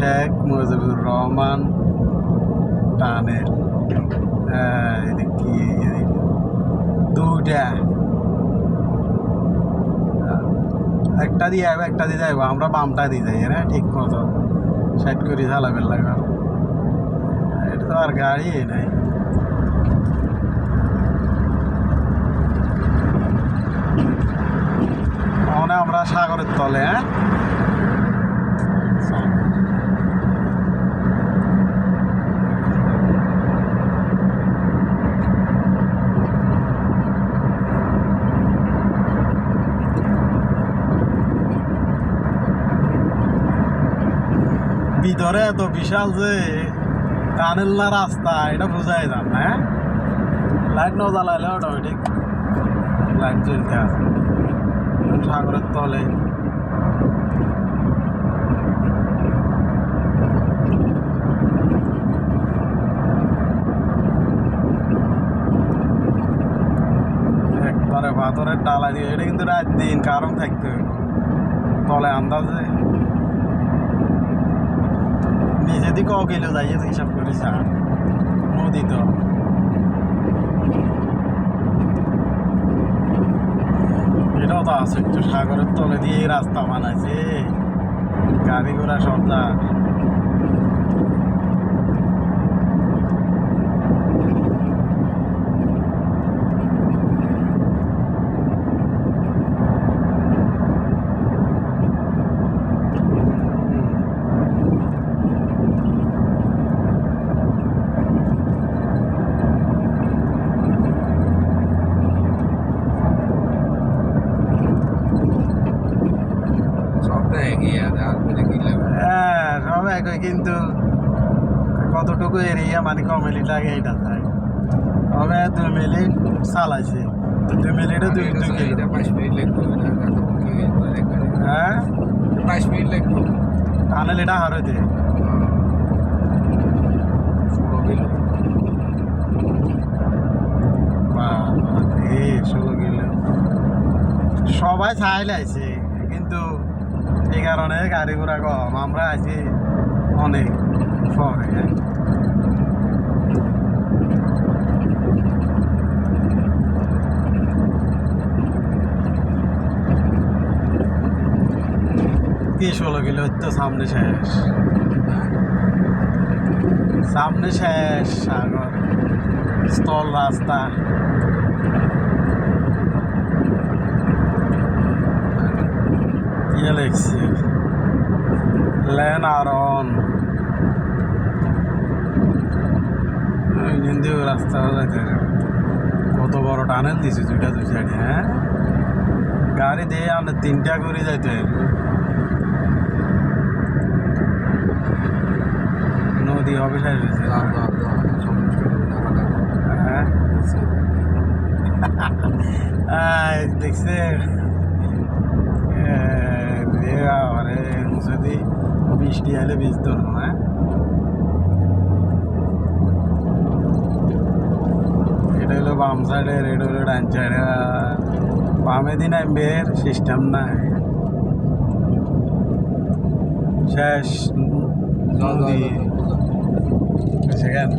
Sheikh Mujibur Rahman tunnel. কি দুইটা, একটা দিয়ে যাবো একটা দিয়ে যাবো, আমরা বামটা দিয়ে যাই না ঠিক মতো সাইড করে চালাবেন লাগা। এটা তো আর গাড়ি নাই। মানে আমরা সাগরের তলে। হ্যাঁ, ভিতরে এত বিশাল যে টানেল না রাস্তা, এটা বোঝাই যান না। হ্যাঁ, লাইট না জ্বালাইলে অটোমেটিক লাইট জ্বলতে আছে সাগরের তলে। একবারে পাথরের ডালা দিয়ে, এটা কিন্তু রাত দিন কারণ থাকতে হবে তলে আন্দাজে। নিজে দিকে অগেলে যাইয়ে হিসাব করি চা নদী তো এটাও তো আছে একটু সাগরের তলে দিয়ে রাস্তা বানাইছে, গাড়ি ঘোড়া সব যা। হ্যাঁ, সব একই, কিন্তু কতটুকু এরিয়া মানে ক মিনিট লাগে এটা যায়। তবে 2 মিনিট চালাইছে, 2 মিনিটে 2 কিলো। 5 মিনিট লাগবে। হ্যাঁ, 5 মিনিট লাগবে টানেল এটা হারতে 16 কিলো। 16 কিলো সবাই চাইলে আইছে, কিন্তু এই কারণে গাড়ি ঘোড়া কম, আমরা আছি অনেক পরে। কি 16 কিলো তো সামনে শেষ, সামনে শেষ সাগর স্থল রাস্তা। ইয়ে লিখছি লেন আরন হিন্দি রাস্তা যাইতে। কত বড় টানেল দিছে, দুই সাইডে। হ্যাঁ, গাড়ি দিয়ে আনে 3টা করে যাইতে। নদী হবে সাইড হয়েছে। হ্যাঁ, দেখছে যদি বৃষ্টি আলে ভিজত না। হ্যাঁ, এটা হলো বাম সাইডের, এটা হলো ডান সাইডে। বামে দিন বের সিস্টেম নাই, শেষ নদী সেখানে।